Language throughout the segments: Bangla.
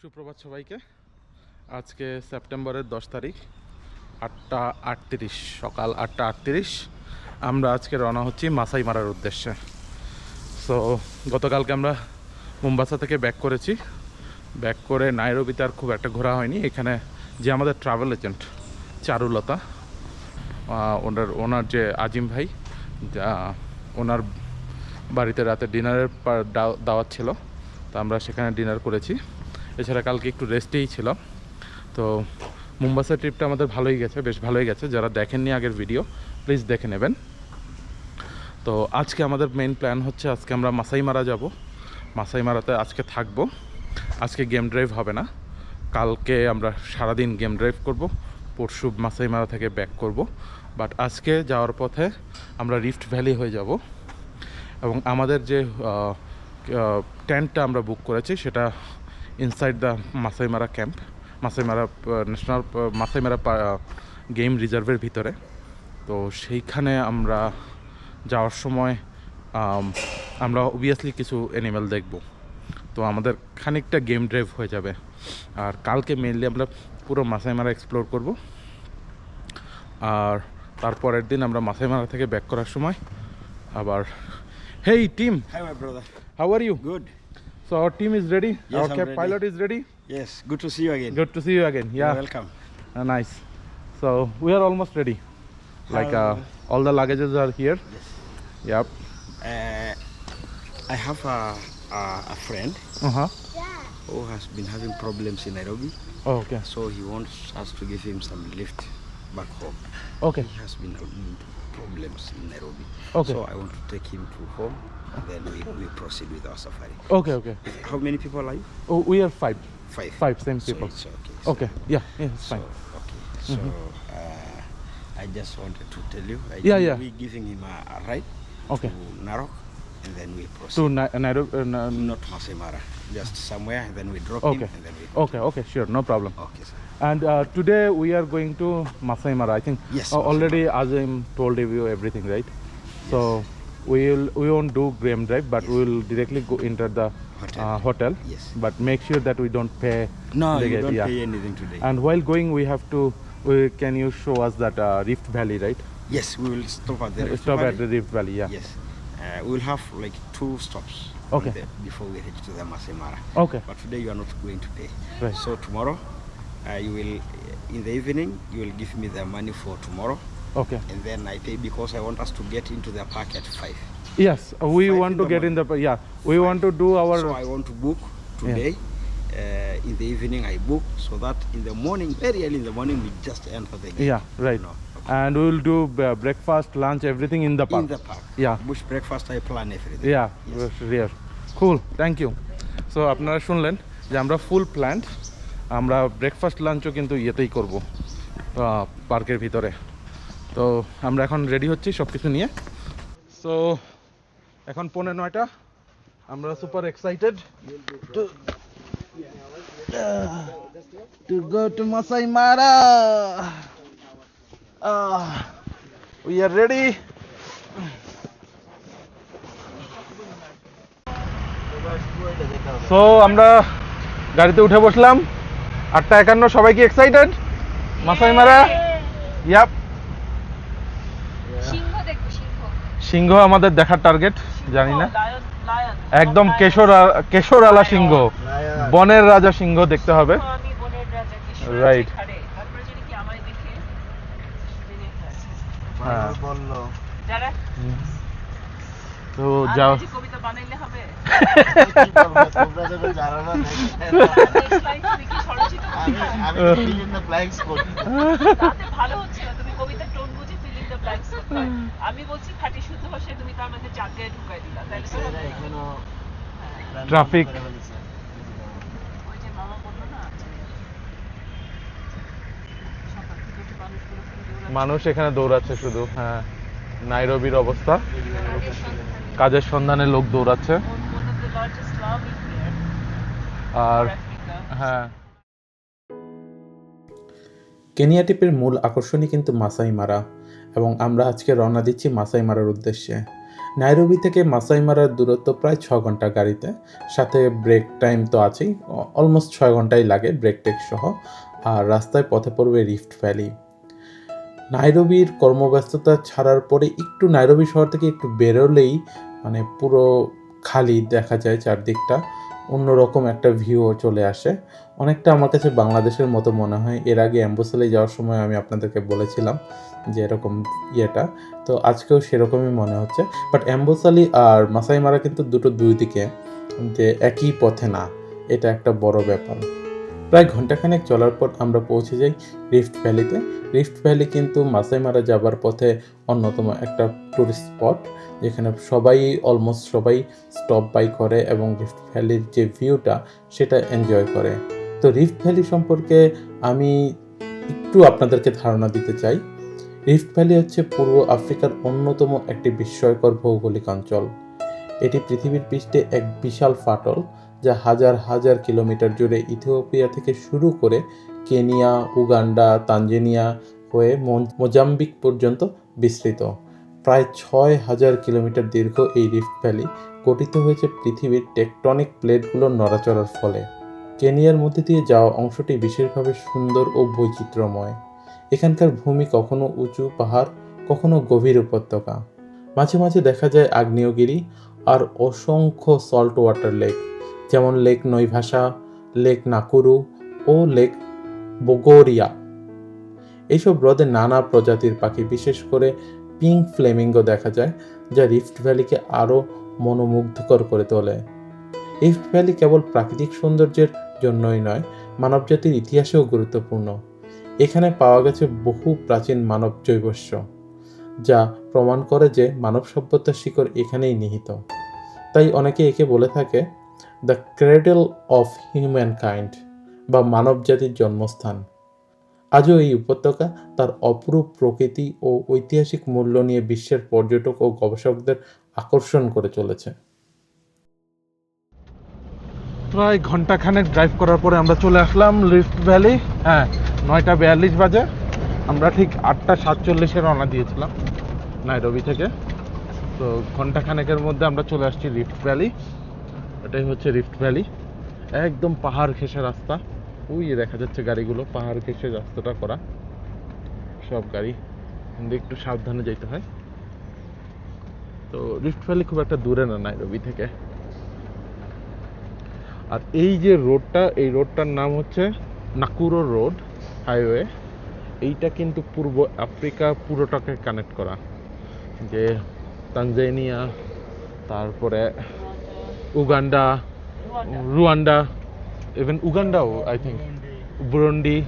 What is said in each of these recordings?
সুপ্রভাত সবাইকে। আজকে সেপ্টেম্বরের 10 তারিখ 8টা 38, সকাল 8টা 38। আমরা আজকে রওনা হচ্ছি মাসাই মারার উদ্দেশ্যে। সো গতকালকে আমরা মুম্বাসা থেকে ব্যাক করেছি। ব্যাক করে নাইরোবিতে আর খুব একটা ঘোরা হয়নি। এখানে যে আমাদের ট্রাভেল এজেন্ট চারুলতা, ওনার যে আজিম ভাই, ওনার বাড়িতে রাতে ডিনারের দাওয়াত ছিল, তো আমরা সেখানে ডিনার করেছি। এছাড়া কালকে একটু রেস্টেই ছিল। তো মুম্বাসা ট্রিপটা আমাদের ভালোই গেছে, বেশ ভালোই গেছে। যারা দেখেননি আগের ভিডিও, প্লিজ দেখে নেবেন। তো আজকে আমাদের মেইন প্ল্যান হচ্ছে, আজকে আমরা মাসাই মারা যাব। মাসাই মারাতে আজকে থাকবো। আজকে গেম ড্রাইভ হবে না, কালকে আমরা সারাদিন গেম ড্রাইভ করব, পরশু মাসাই মারা থেকে ব্যাক করব। বাট আজকে যাওয়ার পথে আমরা রিফট ভ্যালি হয়ে যাব, এবং আমাদের যে টেন্টটা আমরা বুক করেছি সেটা ইনসাইড দ্য মাসাই মারা ক্যাম্প, মাসাই মারা ন্যাশনাল মাসাই মারা গেম রিজার্ভের ভিতরে। তো সেইখানে আমরা যাওয়ার সময় আমরা অবভিয়াসলি কিছু অ্যানিম্যাল দেখব। তো আমাদের খানিকটা গেম ড্রাইভ হয়ে যাবে। আর কালকে মেইনলি আমরা পুরো মাসাই মারা এক্সপ্লোর করব। আর তারপরের দিন আমরা মাসাই মারা থেকে ব্যাক করার সময় আবার Hey team, Hi, my brother. how are you? Good. So our team is ready. Yes, Our I'm cap ready. pilot is ready. Yes, good to see you again. Good to see you again. You're Yeah, welcome. nice. So we are almost ready. Like all the luggages are here. Yes. Yep. I have a friend Uh-huh. who has been having problems in Nairobi, Oh, okay. so he wants us to give him some lift back home. Okay. He has been having problems in Nairobi. Okay. So I want to take him to home, and then we proceed with our safari. Okay, okay. How many people are you? Oh, we are five. Five. Five, same So people. it's okay. Okay. Yeah, it's So, fine. okay. So I just wanted to tell you. Yeah. We're giving him a ride Okay. to Narok, and then we proceed. To Nairobi. Not Masai Mara, just somewhere, and then we drop Okay. him, and then we. Okay, sure, no problem. Okay, sir. And today we are going to Masai Mara. I think Yes, Masai already Azim told you everything, right? So we won't do game drive, but Yes. we will directly go into the Hotel. hotel. Yes. But make sure that we don't pay. No, the you gate, don't yeah. pay anything today. And while going, we have to. Can you show us that Rift Valley, right? Yes, we will stop at the Rift Stop Valley. at the Rift Valley, yeah. Yes, we'll have like 2 stops. Okay. Before we reach to the Masai Mara. Okay. But today you are not going to pay. Right. So tomorrow, you will, in the evening, you will give me the money for tomorrow, Okay. and then I pay because I want us to get into the park at 5. Yes, we 5 want in to the get in the. Yeah, we want to do our. So I want to book today. In the evening I book, so that in the morning, very early in the morning, we just enter the gate. Yeah, right. No. And we will do breakfast, lunch, everything in the park. In the park. Yeah. Bush breakfast, I plan everything. Yeah, Yes. real. Cool, thank you. So আপনারা শুনলেন যে আমরা ফুল প্ল্যান্ড, আমরা ব্রেকফাস্ট লাঞ্চও কিন্তু ইয়েতেই করব, পার্কের ভিতরে। তো আমরা এখন রেডি হচ্ছি সব কিছু নিয়ে। সো এখন 9:45, আমরা super excited to go to Masai Mara. We are ready. So আমরা গাড়িতে উঠে বসলাম। 8:51, সবাই কি এক্সাইটেড? মাসাই মারা। ইয়াপ, সিংহ আমাদের দেখার টার্গেট, জানি না। একদম কেশর আলা সিংহ, বনের রাজা সিংহ দেখতে হবে। রাইট। হ্যাঁ, তো যাও। কবিতা বানাইলে হবে। ভালো হচ্ছে না, তুমি কবিতার টোন বুঝে ফিল ইন দ্য ব্ল্যাঙ্কস করতে হয়। আমি বলছি খাঁটি শুদ্ধ ভাষায়, তুমি তার মধ্যে জায়গায় ঢুকাই দিলা, তাহলে তো ট্রাফিক। ওই যে মামা বললো না, সকাল থেকে উঠে মানুষ এখানে দৌড়াচ্ছে শুধু। হ্যাঁ, নাইরোবির অবস্থা, কাজের সন্ধানে লোক দৌড়াচ্ছে। আর হ্যাঁ, কেনিয়া ট্রিপের মূল আকর্ষণই কিন্তু মাসাই মারা, এবং আমরা আজকে রওনা দিচ্ছি মাসাই মারার উদ্দেশ্যে। নাইরোবি থেকে মাসাই মারার দূরত্ব প্রায় 6 ঘন্টা গাড়িতে, সাথে ব্রেক টাইম তো আছেই, অলমোস্ট 6 ঘন্টাই লাগে ব্রেক টেক সহ। আর রাস্তায় পথে পড়বে রিফট ভ্যালি। নাইরোবির কর্মব্যস্ততা ছাড়ার পরে একটু নাইরোবি শহর থেকে একটু বেরোলেই মানে পুরো খালি দেখা যায় চারদিকটা, অন্যরকম একটা ভিউও চলে আসে। অনেকটা আমার কাছে বাংলাদেশের মতো মনে হয়। এর আগে অ্যাম্বোসালি যাওয়ার সময় আমি আপনাদেরকে বলেছিলাম যে এরকম ইয়েটা, তো আজকেও সেরকমই মনে হচ্ছে। বাট অ্যাম্বোসালি আর মাসাই মারা কিন্তু দুই দিকে, যে একই পথে না, এটা একটা বড় ব্যাপার। প্রায় ঘন্টাখানেক চলার পর আমরা পৌঁছে যাই রিফট ভ্যালিতে। রিফট ভ্যালি কিন্তু মাসাই মারা যাবার পথে অন্যতম একটা টুরিস্ট স্পট, যেখানে অলমোস্ট সবাই স্টপ বাই করে এবং রিফট ভ্যালির যে ভিউটা সেটা এনজয় করে। তো রিফট ভ্যালি সম্পর্কে আমি একটু আপনাদেরকে ধারণা দিতে চাই। রিফট ভ্যালি হচ্ছে পূর্ব আফ্রিকার অন্যতম একটি বিস্ময়কর ভৌগোলিক অঞ্চল। এটি পৃথিবীর পৃষ্ঠে এক বিশাল ফাটল, যা হাজার হাজার কিলোমিটার জুড়ে ইথিওপিয়া থেকে শুরু করে কেনিয়া, উগান্ডা, তানজানিয়া হয়ে মোজাম্বিক পর্যন্ত বিস্তৃত। প্রায় 6,000 কিলোমিটার দীর্ঘ এই রিফট ভ্যালি গঠিত হয়েছে পৃথিবীর টেকটনিক প্লেটগুলোর নড়াচড়ার ফলে। কেনিয়ার মধ্যে দিয়ে যাওয়া অংশটি বিশেষভাবে সুন্দর ও বৈচিত্র্যময়। এখানকার ভূমি কখনো উঁচু পাহাড়, কখনো গভীর উপত্যকা। মাঝে মাঝে দেখা যায় আগ্নেয়গিরি আর অসংখ্য সল্ট ওয়াটার লেক, যেমন লেক নৈভাসা, লেক নাকুরু ও লেক বোগোরিয়া। এইসব হ্রদে নানা প্রজাতির পাখি, বিশেষ করে পিঙ্ক ফ্লেমিঙ্গো দেখা যায়, যা রিফট ভ্যালিকে আরও মনোমুগ্ধকর করে তোলে। রিফট ভ্যালি কেবল প্রাকৃতিক সৌন্দর্যের জন্যই নয়, মানবজাতির ইতিহাসেও গুরুত্বপূর্ণ। এখানে পাওয়া গেছে বহু প্রাচীন মানব জৈবস্য, যা প্রমাণ করে যে মানব সভ্যতার শিকড় এখানেই নিহিত। তাই অনেকে একে বলে থাকে দ্য ক্রেডল অফ হিউম্যানকাইন্ড বা মানবজাতির জন্মস্থান। আজও এই উপত্যকা তার অপরূপ প্রকৃতি ও ঐতিহাসিক মূল্য নিয়ে বিশ্বের পর্যটক ও গবেষকদের আকর্ষণ করে চলেছে। প্রায় ঘন্টাখানেক ড্রাইভ করার পরে আমরা চলে আসলাম রিফট ভ্যালি। হ্যাঁ, 9:42 বাজে। আমরা ঠিক 8:47 রওনা দিয়েছিলাম নাইরোবি থেকে। তো ঘন্টাখানেকের মধ্যে আমরা চলে আসছি রিফট ভ্যালি। এটাই হচ্ছে রিফট ভ্যালি, একদম পাহাড় ঘেঁষে রাস্তা। ওই দেখা যাচ্ছে গাড়িগুলো, পাহাড় ঘেঁষে রাস্তাটা করা সব গাড়ি, কিন্তু একটু সাবধানে যেতে হয়। তো রিফট ভ্যালি খুব একটা দূরে না নাইরোবি থেকে। আর এই যে রোডটা, এই রোডটার নাম হচ্ছে নাকুরো রোড হাইওয়ে। এইটা কিন্তু পূর্ব আফ্রিকা পুরোটাকে কানেক্ট করা, যে তানজানিয়া, তারপরে Uganda, Rwanda, even Uganda, I think, Burundi,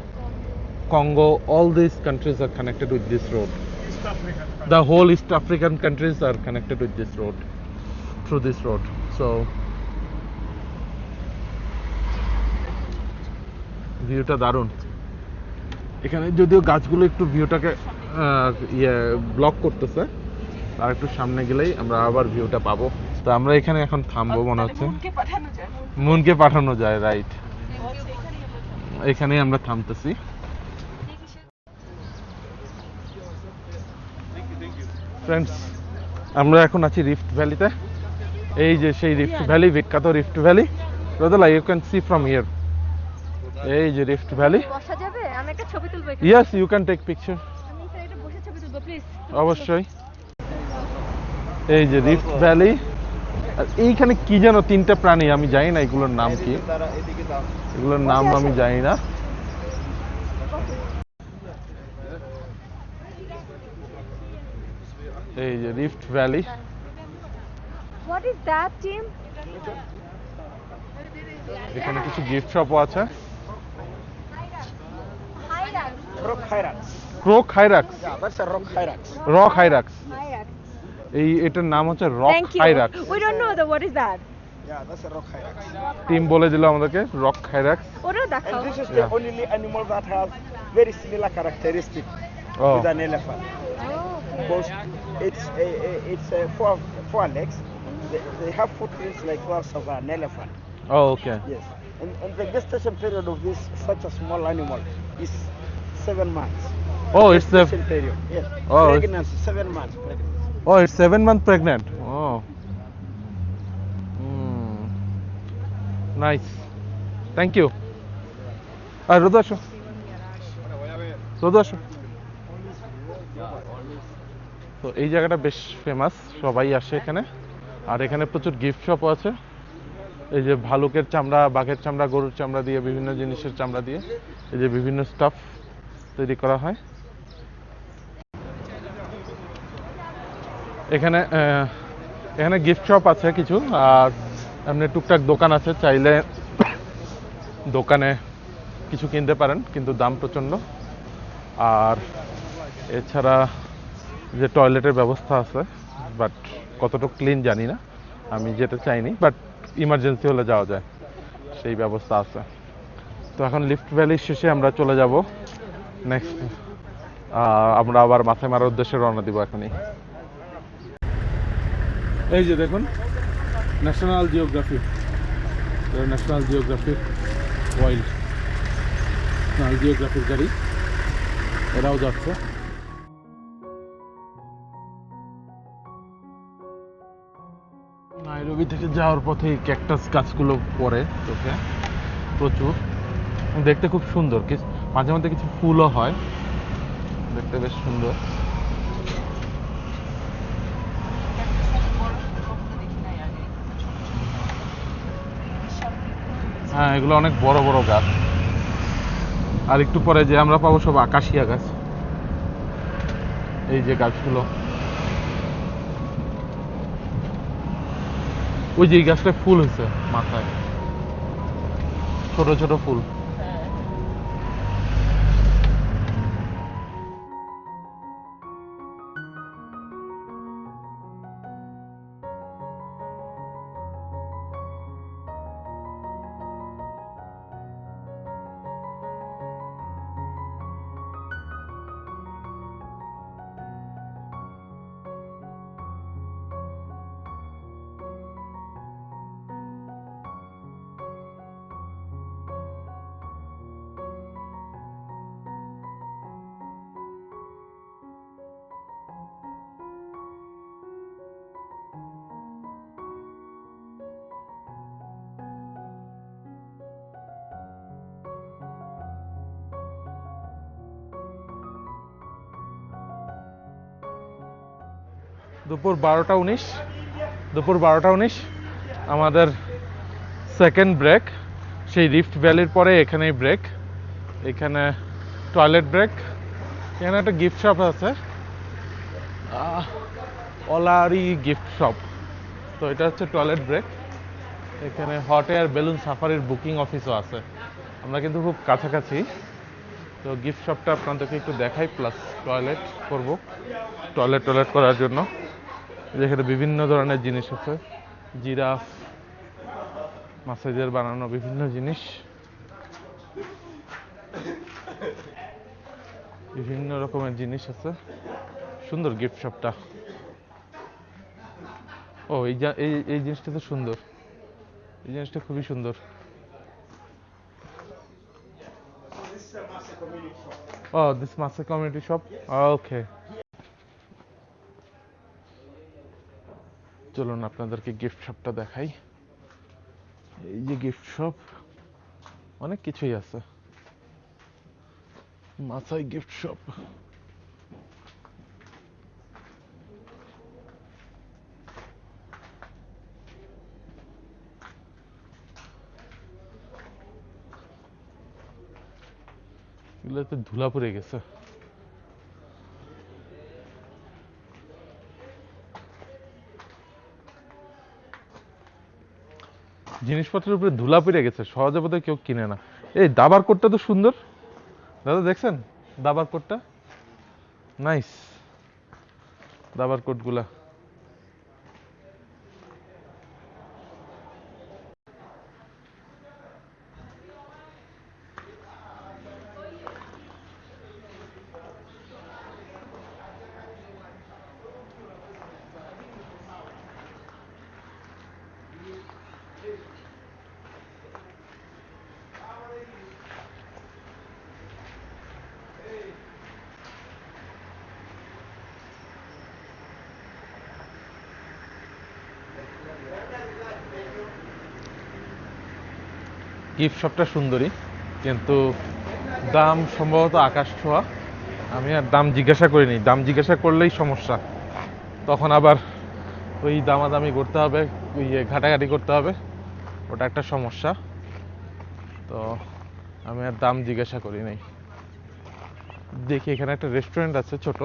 Congo, all these countries are connected with this road. The whole East African countries are connected with this road, through this road. So, ভিউটা দারুণ। এখানে যদিও গাছগুলো একটু ভিউটাকে ব্লক করতেছে, আর একটু সামনে গেলেই আমরা আবার ভিউটা পাবো। তো আমরা এখানে এখন থামবো মনে হচ্ছে। মুনকে পাঠানো যায়, রাইট। এখানেই আমরা থামতেছি। ফ্রেন্ডস, আমরা এখন আছি রিফট ভ্যালিতে। এই যে সেই রিফট ভ্যালি, বিখ্যাত rift valley. Rodela, you can see from here. এই যে রিফট ভ্যালি। বসা যাবে? আমি একটা ছবি তুলবো এখানে। Yes, you can take picture. আমি স্যার এটা বসে ছবি তুলবো প্লিজ। অবশ্যই। এই যে রিফট ভ্যালি। আর এইখানে কি যেন 3টে প্রাণী, আমি জানি না এগুলোর নাম কি, এগুলোর নাম আমি জানি না। এই যে rift valley. What is that team? এখানে কিছু গিফট শপও আছে। Rock hyrax. Rock hyrax, Yeah, that's a rock hyrax. Rock hyrax. Hyrax. এই এটার নাম হচ্ছে rock thank you. Hyrax. We don't know the what is that. Yeah, that's a rock hyrax. Team বলে দিল আমাদেরকে রক হাইরাক্স। ওটা দেখাও। And this is Yeah. the only animal that has very similar characteristic Oh. with an elephant. Because it's four legs. They have footprints like those of an elephant. Oh, okay. Yes. And the gestation period of this such a small animal is 7 months. Oh, it's the Gestation period. Yes. Oh, it's- Pregnancy 7 months. Pregnancy. Oh, it's 7 months pregnant. Oh, nice, thank you. আর রোদু আসো, রোদু আসো। তো এই জায়গাটা বেশ ফেমাস, সবাই আসে এখানে। আর এখানে প্রচুর গিফট শপও আছে। এই যে ভালুকের চামড়া, বাঘের চামড়া, গরুর চামড়া দিয়ে, বিভিন্ন জিনিসের চামড়া দিয়ে এই যে বিভিন্ন স্টাফ তৈরি করা হয়। এখানে এখানে গিফট শপ আছে কিছু, আর এমনি টুকটাক দোকান আছে, চাইলে দোকানে কিছু কিনতে পারেন, কিন্তু দাম প্রচণ্ড। আর এছাড়া যে টয়লেটের ব্যবস্থা আছে, বাট কতটুকু ক্লিন জানি না, আমি যেতে চাইনি, বাট ইমার্জেন্সি হলে যাওয়া যায়, সেই ব্যবস্থা আছে। তো এখন লিফট ভ্যালির শেষে আমরা চলে যাব নেক্সট, আমরা আবার মাথায় মারার উদ্দেশ্যে রওনা দিব এখনই। এই যে দেখুন ন্যাশনাল জিওগ্রাফি, ন্যাশনাল জিওগ্রাফির ওয়াইল্ড, ন্যাশনাল জিওগ্রাফির গাড়ি, এরাও যাচ্ছে। নাইরোবি থেকে যাওয়ার পথে এই ক্যাকটাস গাছগুলো পড়ে চোখে প্রচুর, দেখতে খুব সুন্দর, মাঝে মধ্যে কিছু ফুলও হয়, দেখতে বেশ সুন্দর। হ্যাঁ, এগুলো অনেক বড় বড় গাছ। আর একটু পরে যে আমরা পাবো সব আকাশিয়া গাছ, এই যে গাছগুলো, ওই যে এই গাছটা ফুল হয়েছে মাথায়, ছোট ছোট ফুল। দুপুর 12টা 19, দুপুর 12টা 19 আমাদের সেকেন্ড ব্রেক। সেই রিফট ভ্যালির পরে এখানেই ব্রেক, এখানে টয়লেট ব্রেক। এখানে একটা গিফট শপ আছে, অলারি গিফট শপ। তো এটা হচ্ছে টয়লেট ব্রেক। এখানে হট এয়ার বেলুন সাফারির বুকিং অফিসও আছে, আমরা কিন্তু খুব কাছাকাছি। তো গিফট শপটা আপনাদেরকে একটু দেখাই, প্লাস টয়লেট করব, টয়লেট করার জন্য। যেখানে বিভিন্ন ধরনের জিনিস আছে, জিরাফ, মাছেদের বানানো বিভিন্ন জিনিস, বিভিন্ন রকমের জিনিস আছে। সুন্দর গিফট শপটা। ও এই জিনিসটা তো সুন্দর, এই জিনিসটা খুবই সুন্দর। ও দিস মাসে কমিউনিটি শপ, ওকে। চলুন আপনাদেরকে গিফট শপটা দেখাই। এই যে গিফট শপ, অনেক কিছুই আছে। মাসাই গিফট শপ, এগুলোতে ধুলা পড়ে গেছে। জিনিসপত্রের উপরে ধুলা পড়ে গেছে, সহজে বোধহয় কেউ কিনে না। এই দাবার কোটটা তো সুন্দর, দাদা দেখছেন দাবার কোটটা? নাইস দাবার কোটগুলা। গিফট শপটা সুন্দরী, কিন্তু দাম সম্ভবত আকাশ ছোঁয়া। আমি আর দাম জিজ্ঞাসা করিনি, দাম জিজ্ঞাসা করলেই সমস্যা, তখন আবার ওই দামাদামি করতে হবে, ঘাটাঘাটি করতে হবে, ওটা একটা সমস্যা। তো আমি আর দাম জিজ্ঞাসা করি নাই। দেখি এখানে একটা রেস্টুরেন্ট আছে ছোট,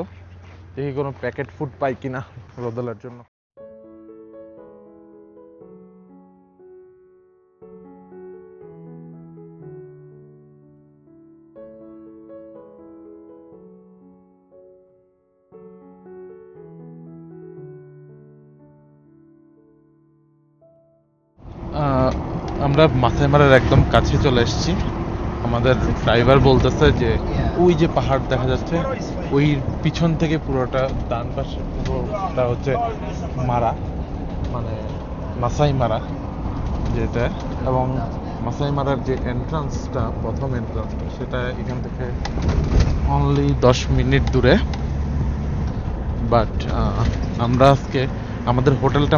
দেখি কোনো প্যাকেট ফুড পাই কিনা রোদেলার জন্য। আমরা মাথায় মারার একদম কাছে চলে এসেছি। আমাদের ড্রাইভার বলতেছে যে ওই যে পাহাড় দেখা যাচ্ছে, ওই পিছন থেকে পুরোটা ডান পাশে পুরোটা হচ্ছে মারা, মানে মাসাই মারা যেটা, এবং মাসাই মারার যে এন্ট্রান্সটা, প্রথম এন্ট্রান্সটা, সেটা এখান থেকে অনলি 10 মিনিট দূরে। বাট আমরা আজকে আমাদের হোটেলটা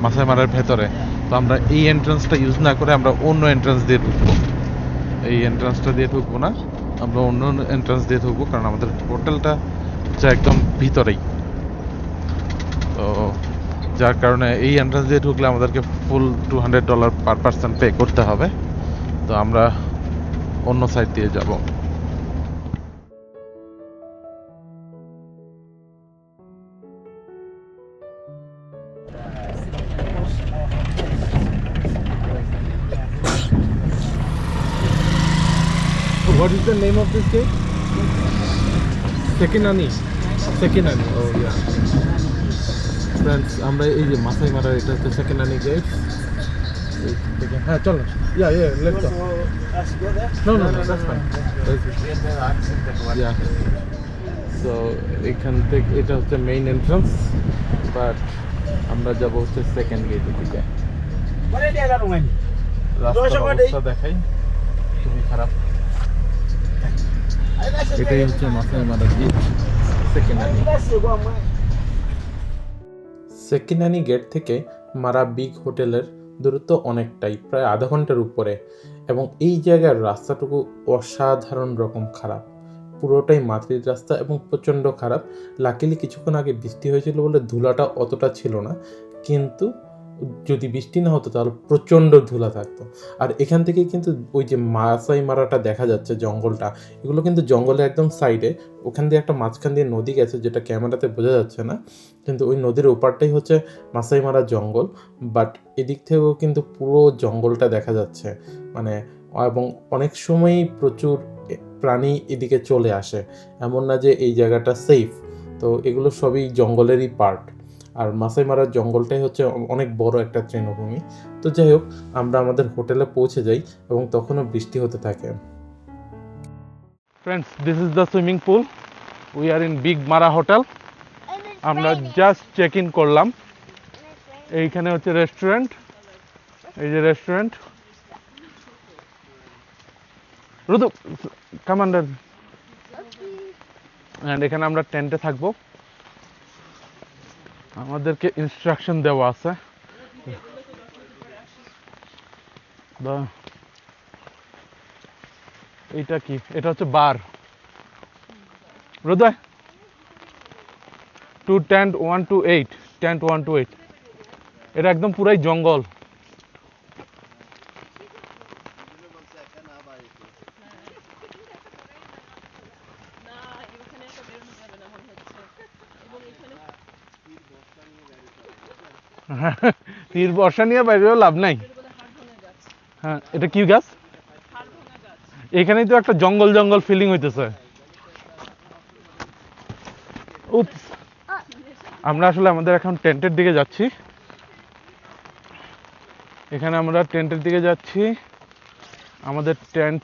মাসাই মারার ভেতরে, তো আমরা এই এন্ট্রান্সটা ইউজ না করে আমরা অন্য এন্ট্রান্স দিয়ে ঢুকবো। এই এন্ট্রান্সটা দিয়ে ঢুকবো না, আমরা অন্য এন্ট্রান্স দিয়ে ঢুকবো, কারণ আমাদের হোটেলটা হচ্ছে একদম ভিতরেই। তো যার কারণে এই এন্ট্রান্স দিয়ে ঢুকলে আমাদেরকে ফুল $200 পার পার্সন পে করতে হবে। তো আমরা অন্য সাইড দিয়ে যাব। What is the name of this cake? Sekinani. Sekinani. Oh yeah. Friends, আমরা এই যে মাসাই মারা, এটা হচ্ছে সেকেন্ডানি গেট। হ্যাঁ চলো। Yeah, let's go. No, that's fine. Yeah. So এখান থেকে এটা হচ্ছে মেইন এন্ট্রান্স, বাট আমরা যাব হচ্ছে সেকেন্ড গেটের দিকে। রাস্তার অবস্থা দেখাই, খুবই খারাপ। এটাই হচ্ছে মাসাই মারা গেট, সেকেন্ডানি। সেকিনানি গেট থেকে মারা বিগ হোটেলের দূরত্ব অনেকটাই, প্রায় আধা ঘন্টার উপরে, এবং এই জায়গার রাস্তাটুকু অসাধারণ রকম খারাপ, পুরোটাই মাটির রাস্তা এবং প্রচণ্ড খারাপ। লাকিলি কিছুক্ষণ আগে বৃষ্টি হয়েছিল বলে ধুলাটা অতটা ছিল না, কিন্তু যদি বৃষ্টি না হতো তাহলে প্রচণ্ড ধুলা থাকতো। আর এখান থেকে কিন্তু ওই যে মাসাই মারাটা দেখা যাচ্ছে, জঙ্গলটা, এগুলো কিন্তু জঙ্গলের একদম সাইডে, ওখান দিয়ে একটা মাঝখান দিয়ে নদী গেছে, যেটা ক্যামেরাতে বোঝা যাচ্ছে না, কিন্তু ওই নদীর ওপারটাই হচ্ছে মাসাই মারা জঙ্গল। বাট এদিক থেকেও কিন্তু পুরো জঙ্গলটা দেখা যাচ্ছে, মানে, এবং অনেক সময়ই প্রচুর প্রাণী এদিকে চলে আসে, এমন না যে এই জায়গাটা সেফ। তো এগুলো সবই জঙ্গলেরই পার্ট। আর মাসাই মারার জঙ্গলটাই হচ্ছে অনেক বড় একটা তৃণভূমি। তো যাই হোক, আমরা আমাদের হোটেলে পৌঁছে যাই এবং তখনও বৃষ্টি হতে থাকে। Friends, this is the swimming pool. We are in Big Mara Hotel. আমরা জাস্ট চেক ইন করলাম। এইখানে হচ্ছে রেস্টুরেন্ট, এই যে রেস্টুরেন্ট। রুদু কামান্ডার, এন্ড এখানে আমরা টেন্টে থাকবো। আমাদেরকে ইনস্ট্রাকশন দেওয়া আছে। এইটা কি? এটা হচ্ছে বার। রুদয় 2 টেন্ট 1 to 8, টেন্ট 1 to 8। এটা একদম পুরাই জঙ্গল। তীর বর্ষা নিয়ে বাইরেও লাভ নাই। হ্যাঁ, এটা কি গাছ? এখানেই তো একটা জঙ্গল জঙ্গল ফিলিং হইতেছে। উপস, আমরা আসলে আমাদের এখন টেন্টের দিকে যাচ্ছি। এখানে আমরা টেন্টের দিকে যাচ্ছি। আমাদের টেন্ট,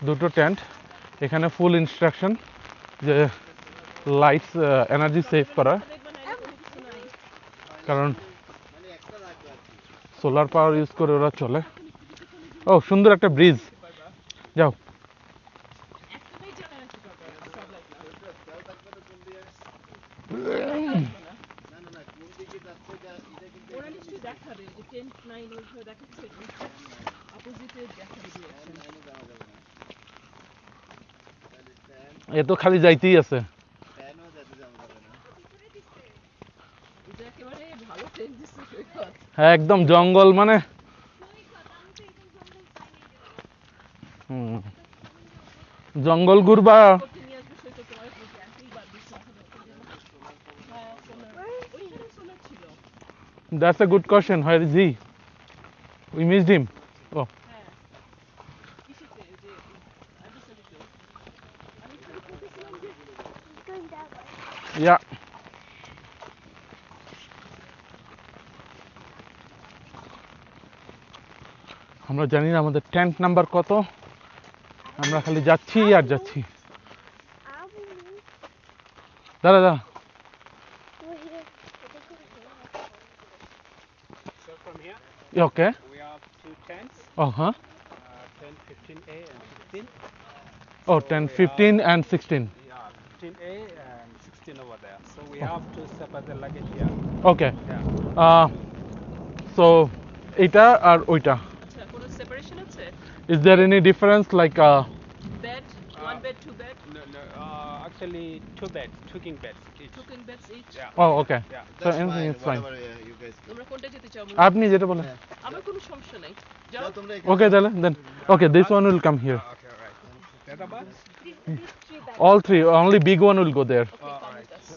দুটো টেন্ট। এখানে ফুল ইনস্ট্রাকশন যে লাইটস, এনার্জি সেভ করা, কারণ সোলার পাওয়ার ইউজ করে ওরা চলে। ও সুন্দর একটা ব্রিজ, যাও। এ তো খালি যাইতেই আছে। এটা একেবারে ভালো ট্রেন দিচ্ছে সৈকত। হ্যাঁ একদম জঙ্গল মানে জঙ্গল ঘুরবা। করতে নিয়ে আসবে সৈকত, তোমার ক্যাম্পেই বাদ দিচ্ছে। হ্যাঁ সোলার, ওইখানে সোলার ছিল। That's a good question. Where is he? We missed him. Oh, হ্যাঁ কিসেতে ওই যে অ্যাম্বাসেডারে। আমি খালি বলতেছিলাম যে yeah. আমরা জানি না আমাদের টেন্ট নাম্বার কত, আমরা খালি যাচ্ছি আর যাচ্ছি। দাঁড়া দাঁড়া। So from here, Okay. we have two tents, Oh, huh. 10, 15A and 16. Oh, So 10, we 15 have- and 16. Yeah, 15A and 16 over there. So we have to separate the luggage here. Okay. Yeah. So এটা আর ওইটা, আচ্ছা কোনো সেপারেশন আছে? is there any difference like bed, one bed, two bed, No, no, actually two beds, two king beds each. Two king beds each. Yeah. oh okay, Yeah. so anything is fine. তোমরা কোনটা যেতে চাও? আপনি যেটা বলেন। আমার কোনো সমস্যা নাই, যাও। Okay তাহলে then okay, this one will come here. Okay, right. The other bus? All three, only big one will go there. Okay, come with us.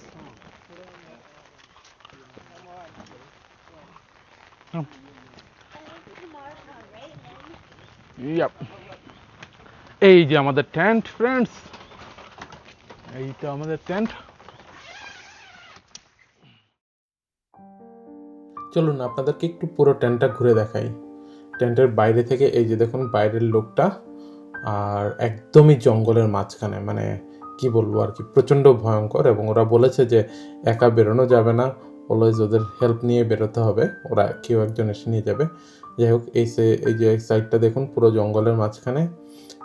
Yep. এই যে আমাদের টেন্ট ফ্রেন্ডস, এইটা আমাদের টেন্ট। চলুন আপনাদেরকে একটু পুরো টেন্টটা ঘুরে দেখাই। টেন্টের বাইরে থেকে এই যে দেখুন বাইরের লোকটা, আর একদমই জঙ্গলের মাঝখানে, মানে কি বলবো আর কি, প্রচণ্ড ভয়ঙ্কর। এবং ওরা বলেছে যে একা বেরোনো যাবে না, অলওয়েজ ওদের হেল্প নিয়ে বেরোতে হবে, ওরা কেউ একজন এসে নিয়ে যাবে। যাই হোক এই যে সাইডটা দেখুন পুরো জঙ্গলের মাঝখানে।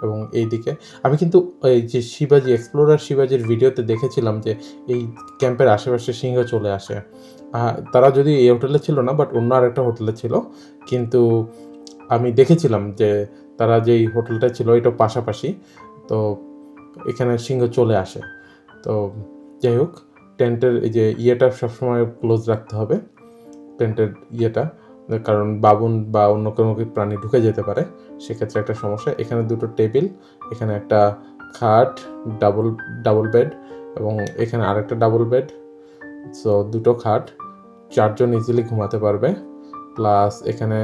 এবং এইদিকে আমি কিন্তু এই যে শিবাজি এক্সপ্লোরার শিবাজির ভিডিওতে দেখেছিলাম যে এই ক্যাম্পের আশেপাশে সিংহ চলে আসে। তারা যদি এই হোটেলে ছিল না, বাট অন্য আরেকটা হোটেলে ছিল, কিন্তু আমি দেখেছিলাম যে তারা যেই হোটেলটা ছিল এটা পাশাপাশি, তো এখানে সিংহ চলে আসে। তো যাই হোক, টেন্টের এই যে ইয়েটা সবসময় ক্লোজ রাখতে হবে, টেন্টের ইয়েটা, কারণ বাবুন বা অন্য কোনো প্রাণী ঢুকে যেতে পারে, সেক্ষেত্রে একটা সমস্যা। এখানে দুটো টেবিল, এখানে একটা খাট, ডাবল বেড, এবং এখানে আরেকটা ডাবল বেড। সো দুটো খাট, 4 জন ইজিলি ঘুমাতে পারবে। প্লাস এখানে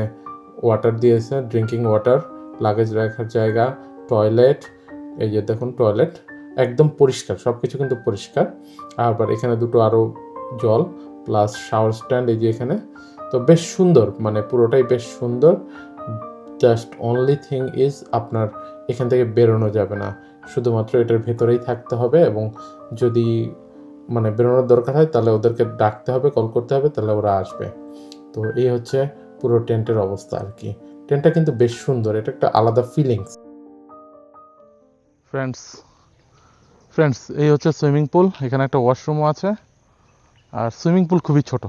ওয়াটার দিয়েছে, ড্রিঙ্কিং ওয়াটার, লাগেজ রাখার জায়গা, টয়লেট। এই যে দেখুন টয়লেট একদম পরিষ্কার, সব কিছু কিন্তু পরিষ্কার। আবার এখানে দুটো আরও জল, প্লাস শাওয়ার স্ট্যান্ড এই যে এখানে। তো বেশ সুন্দর, মানে পুরোটাই বেশ সুন্দর। জাস্ট অনলি থিং ইজ আপনার এখান থেকে বেরোনো যাবে না, শুধুমাত্র এটার ভেতরেই থাকতে হবে। এবং যদি মানে বেরোনোর দরকার হয় তাহলে ওদেরকে ডাকতে হবে, কল করতে হবে, তাহলে ওরা আসবে। তো এই হচ্ছে পুরো টেন্টের অবস্থা আর কি। টেন্টটা কিন্তু বেশ সুন্দর, এটা একটা আলাদা ফিলিংস। ফ্রেন্ডস এই হচ্ছে সুইমিং পুল, এখানে একটা ওয়াশরুমও আছে। আর সুইমিং পুল খুবই ছোট,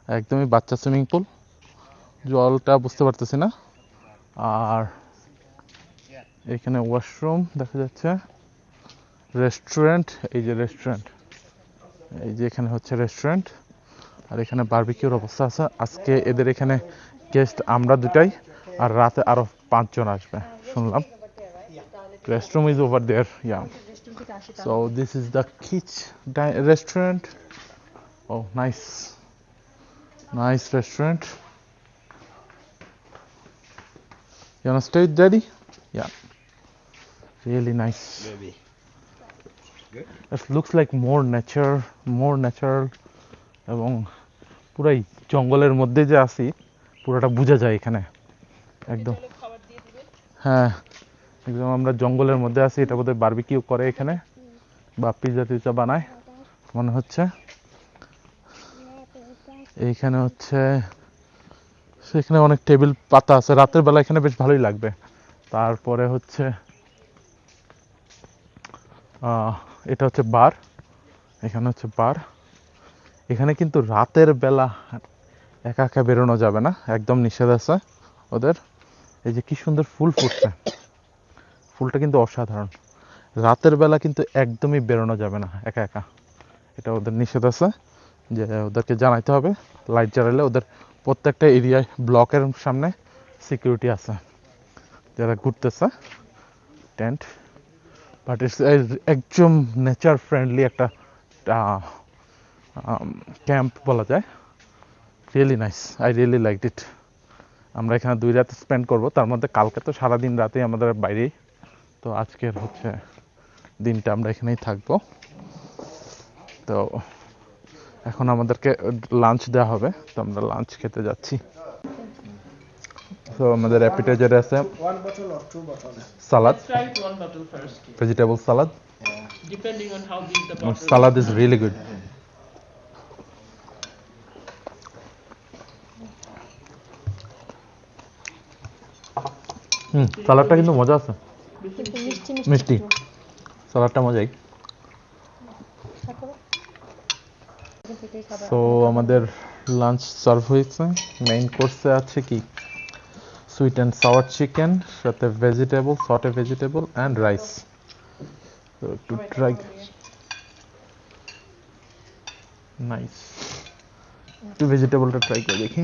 একদমই বাচ্চা সুইমিং পুল, জলটা বুঝতে পারতেছি না। আর এখানে ওয়াশরুম দেখা যাচ্ছে, রেস্টুরেন্ট, এই যে রেস্টুরেন্ট, এই যে এখানে হচ্ছে রেস্টুরেন্ট। আর এখানে বারবিকিউর অবস্থা আছে। আজকে এদের এখানে গেস্ট আমরা দুটাই, আর রাতে আরো 5 জন আসবে শুনলাম। Restroom is over there, yeah. So this is the kitch restaurant. Oh nice restaurant. You wanna stay, Daddy? Yeah. Really nice. Maybe. It looks like more natural, এবং পুরাই জঙ্গলের মধ্যে যে আছি পুরোটা বোঝা যায় এখানে একদম। খাবার দিয়ে দিবে। হ্যাঁ একদম আমরা জঙ্গলের মধ্যে আছি। এটা বোধহয় বারবিকিউ করে এখানে, বা পিৎজা টিজা বানায় মনে হচ্ছে। এইখানে হচ্ছে, সেখানে অনেক টেবিল পাতা আছে, রাতের বেলা এখানে বেশ ভালোই লাগবে। তারপরে হচ্ছে এটা হচ্ছে বার, এখানে হচ্ছে বার। এখানে কিন্তু রাতের বেলা একা একা বেরোনো যাবে না, একদম নিষেধ আছে ওদের। এই যে কি সুন্দর ফুল ফুটছে, ফুলটা কিন্তু অসাধারণ। রাতের বেলা কিন্তু একদমই বেরোনো যাবে না একা একা, এটা ওদের নিষেধ আছে, যে ওদেরকে জানাইতে হবে লাইট জ্বালালে। ওদের প্রত্যেকটা এরিয়ায় ব্লকের সামনে সিকিউরিটি আছে যারা ঘুরতেছে টেন্ট, বাট ইটস একদম নেচার ফ্রেন্ডলি একটা ক্যাম্প বলা যায়। Really nice, I really like it. আমরা এখানে 2 রাত স্পেন্ড করবো, তার মধ্যে কালকে তো সারাদিন রাতেই আমাদের বাইরেই, তো আজকের হচ্ছে দিনটা আমরা এখানেই থাকবো। তো এখন আমাদেরকে লাঞ্চ দেওয়া হবে, তো আমরা লাঞ্চ খেতে যাচ্ছি। তো আমাদের অ্যাপিটাইজারে আছে 1 bottle or 2 bottles? Salad, Try it one bottle first, vegetable salad. depending on how big the bottle Salad is really good. সালাদটা কিন্তু মজা আছে, মিষ্টি সালাদটা মজাই। তো আমাদের লাঞ্চ সার্ভ হয়েছে। মেইন কোর্সে আছে কি সুইট অ্যান্ড সাওয়ার চিকেন, সাথে vegetable, saute vegetable and rice. তো একটু ট্রাই, নাইস, একটু ভেজিটেবলটা ট্রাই করে দেখি।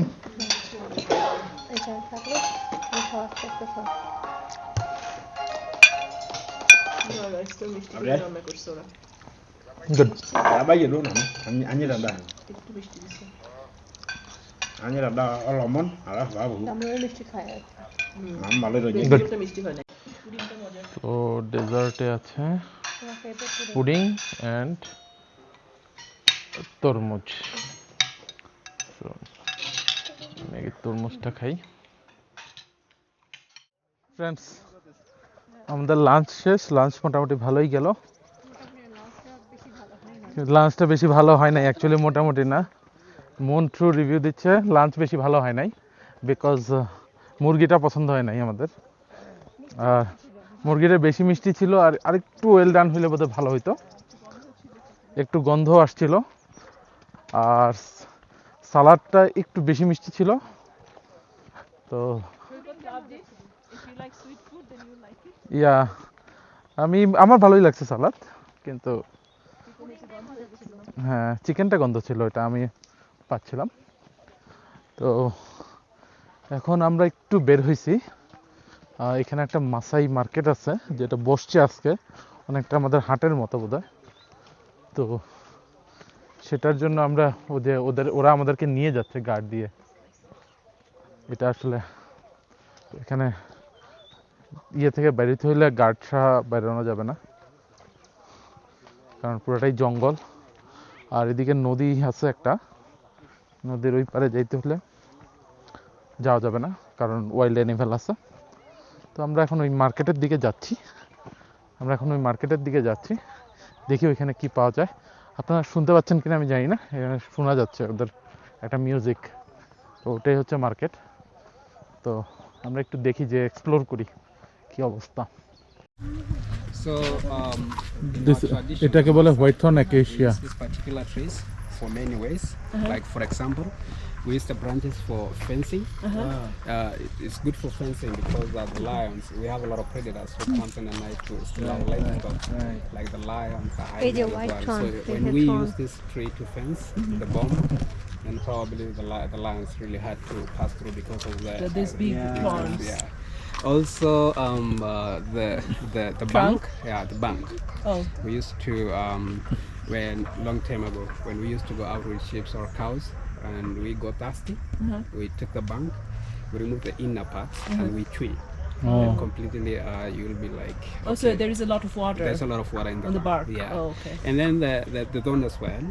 Good. Apa ya lu nama? Anjir ada. Anjir ada lemon, ada babu. Malu lagi. Good. তো ডেজার্টে আছে পুডিং অ্যান্ড তরমুজ। তো আমি তরমুজটা খাই। ফ্রেন্ডস, আমাদের লাঞ্চ শেষ, লাঞ্চ মোটামুটি ভালোই গেল। লাঞ্চটা বেশি ভালো হয় নাই অ্যাকচুয়ালি, মোটামুটি না, মন ট্রু রিভিউ দিচ্ছে লাঞ্চ বেশি ভালো হয় নাই, বিকজ মুরগিটা পছন্দ হয় নাই আমাদের। আর মুরগিটা বেশি মিষ্টি ছিল, আর আরেকটু ওয়েল ডান হইলে বোধহয় ভালো হইতো, একটু গন্ধ আসছিল। আর সালাডটা একটু বেশি মিষ্টি ছিল। তো ইয়া, আমার ভালোই লাগছে সালাদ, কিন্তু হ্যাঁ চিকেনটা গন্ধ ছিল, এটা আমি পাচ্ছিলাম। তো এখন আমরা একটু বের হয়েছি, এখানে একটা মাসাই মার্কেট আছে যেটা বসছে আজকে, অনেকটা আমাদের হাটের মতো বোধহয়। তো সেটার জন্য আমরা ওরা আমাদেরকে নিয়ে যাচ্ছে গার্ড দিয়ে। এটা আসলে এখানে ইয়ে থেকে বেরোতে হলে গার্ড ছাড়া বেরোনো যাবে না, কারণ পুরোটাই জঙ্গল। আর এদিকে নদী আছে একটা, নদীর ওই পারে যাইতে হলে যাওয়া যাবে না, কারণ ওয়াইল্ড অ্যানিমেল আছে। তো আমরা এখন ওই মার্কেটের দিকে যাচ্ছি, দেখি ওইখানে কি পাওয়া যায়। আপনারা শুনতে পাচ্ছেন কিনা আমি জানি না, এখানে শোনা যাচ্ছে ওদের একটা মিউজিক। তো ওটাই হচ্ছে মার্কেট। তো আমরা একটু দেখি, যে এক্সপ্লোর করি কি অবস্থা। So, এটাকে বলে white thorn acacia. This particular trees for many ways. Like for example, we use the branches for fencing. It's good for fencing because the lions. We have a lot of predators who comes in the night to steal our livestock, like the lions, the Hey, the hyenas as white well. thorn, So they when have we thorn. use this tree to fence the bomb, then probably the lions really had to pass through because of the This big thorns. Yeah. Also, the bank. Yeah, the bank. Oh, We used to when long time ago when we used to go out with sheep or cows and we got thirsty, we took the bank, we remove the inner parts and we chew. And completely, you'll be like. oh, so there is a lot of water There's a lot of water in the on the bark. Yeah. Oh, okay. And then the thorn as well.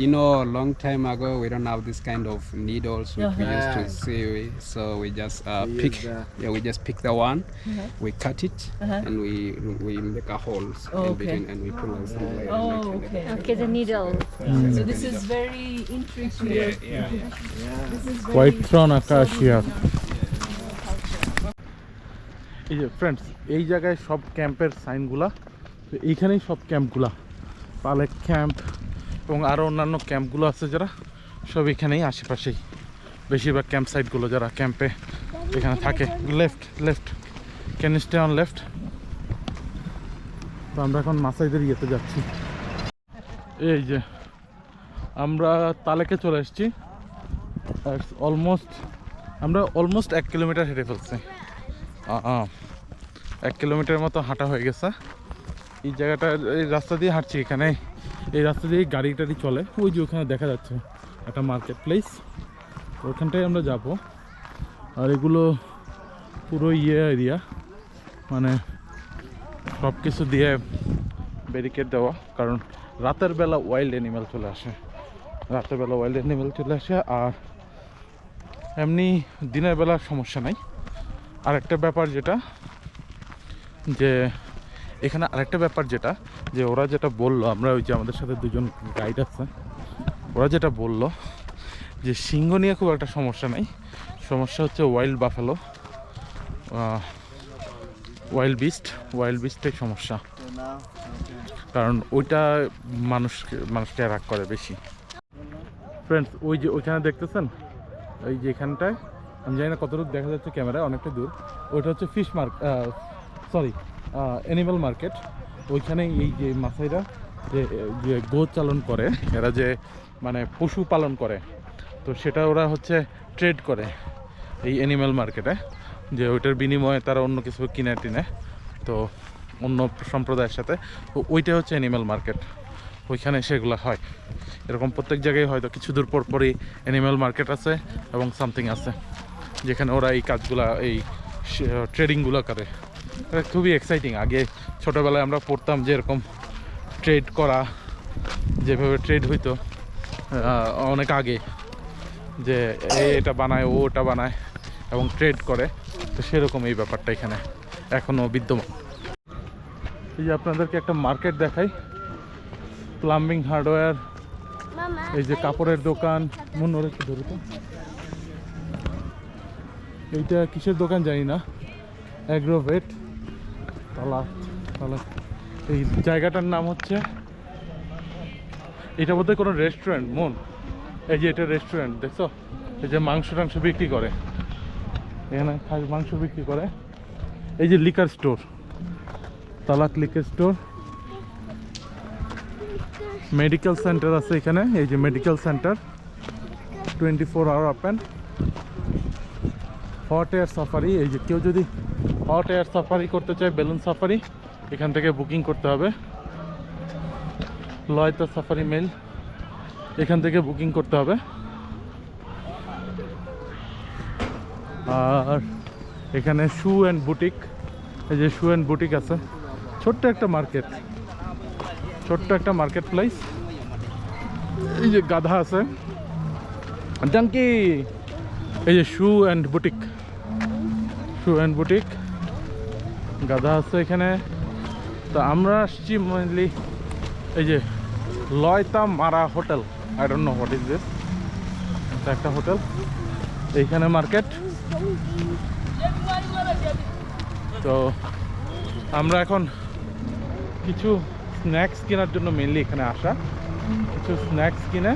You know, a long time ago, we don't have this kind of needles which we used to see. So we just pick. Yeah, we just pick the one. We cut it and we make a holes Oh, in okay. between and we put on some layer. Oh, okay. Okay, the needle. So this is very intricate. Yeah. This is very white thorn acacia. এই যে ফ্রেন্ডস, এই জায়গায় সব ক্যাম্পের সাইনগুলা, তো এইখানেই সব ক্যাম্পগুলা, পালেক ক্যাম্প এবং আরও অন্যান্য ক্যাম্পগুলো আছে যারা, সব এখানেই আশেপাশেই বেশিরভাগ ক্যাম্প সাইটগুলো, যারা ক্যাম্পে এখানে থাকে। Left left, can you stay on left? তো আমরা এখন মাসাইদের ইয়েতে যাচ্ছি। এই যে আমরা তালেকে চলে এসেছি। আমরা অলমোস্ট 1 কিলোমিটার হেঁটে ফেলছি। 1 কিলোমিটার মতো হাঁটা হয়ে গেছে। এই জায়গাটা, এই রাস্তা দিয়ে হাঁটছি, এখানে এই রাস্তা দিয়ে গাড়ি টাড়ি চলে। ওই যে ওখানে দেখা যাচ্ছে একটা মার্কেট প্লেস, ওখানটায় আমরা যাব। আর এগুলো পুরো এরিয়া, মানে সব কিছু দিয়ে ব্যারিকেড দেওয়া, কারণ রাতের বেলা ওয়াইল্ড অ্যানিম্যাল চলে আসে। আর এমনি দিনের বেলার সমস্যা নাই। আর একটা ব্যাপার যেটা যে এখানে যে ওরা যেটা বললো, আমরা ওই যে আমাদের সাথে দুজন গাইড আছে, ওরা যেটা বললো যে সিংহ নিয়ে খুব একটা সমস্যা নাই, সমস্যা হচ্ছে ওয়াইল্ড বাফেলো, ওয়াইল্ড বিস্টের সমস্যা, কারণ ওইটা মানুষকে রাগ করে বেশি। ফ্রেন্ডস, ওই যে ওইখানে দেখতেছেন, ওই যে এখানটায়, আমি জানি না কতটুকু দেখা যাচ্ছে ক্যামেরায়, অনেকটা দূর, ওইটা হচ্ছে অ্যানিমাল মার্কেট। ওইখানে এই যে মাসাইরা যে গোদ চালন করে, এরা যে মানে পশু পালন করে, তো সেটা ওরা হচ্ছে ট্রেড করে এই অ্যানিম্যাল মার্কেটে, যে ওইটার বিনিময়ে তারা অন্য কিছু কিনে টিনে, তো অন্য সম্প্রদায়ের সাথে। তো ওইটা হচ্ছে অ্যানিম্যাল মার্কেট, ওইখানে সেগুলো হয়। এরকম প্রত্যেক জায়গায় হয়তো কিছু দূর পরই অ্যানিম্যাল মার্কেট আছে এবং সামথিং আছে, যেখানে ওরা এই কাজগুলা, এই ট্রেডিংগুলো করে। এটা খুবই এক্সাইটিং। আগে ছোটোবেলায় আমরা পড়তাম যে এরকম ট্রেড করা, যেভাবে ট্রেড হইতো অনেক আগে, যে এটা বানায়, ও ওটা বানায় এবং ট্রেড করে, তো সেরকম এই ব্যাপারটা এখানে এখনও বিদ্যমান। এই যে আপনাদেরকে একটা মার্কেট দেখাই, প্লাম্বিং হার্ডওয়্যার, এই যে কাপড়ের দোকান, মনে একটু ধরে তো, এইটা কিসের দোকান জানি না, অ্যাগ্রোভেট, তালা। এই জায়গাটার নাম হচ্ছে, এটা বোধহয় কোনো রেস্টুরেন্ট। এই যে এটা রেস্টুরেন্ট, দেখছো? এই যে মাংস বিক্রি করে, এখানে মাংস বিক্রি করে। এই যে লিকার স্টোর, তালাক লিকার স্টোর। মেডিকেল সেন্টার আছে এখানে, এই যে medical center 24 hour open. Hot air safari, এই যে কেউ যদি হট এয়ার সাফারি করতে চায়, বেলুন সাফারি, এখান থেকে বুকিং করতে হবে। লয়তা সাফারি মেল, এখান থেকে বুকিং করতে হবে। আর এখানে শু অ্যান্ড বুটিক, এই যে শু অ্যান্ড বুটিক আছে। ছোট্ট একটা মার্কেট প্লেস। এই যে গাধা আছে, ডাঙ্কি। এই যে শু অ্যান্ড বুটিক, গাধা আছে এখানে। তো আমরা আসছি মেনলি এই যে লয়তা মারা hotel, I don't know what is this, একটা হোটেল, এইখানে মার্কেট। তো আমরা এখন কিছু স্ন্যাক্স কেনার জন্য মেনলি এখানে আসা, কিছু স্ন্যাক্স কিনে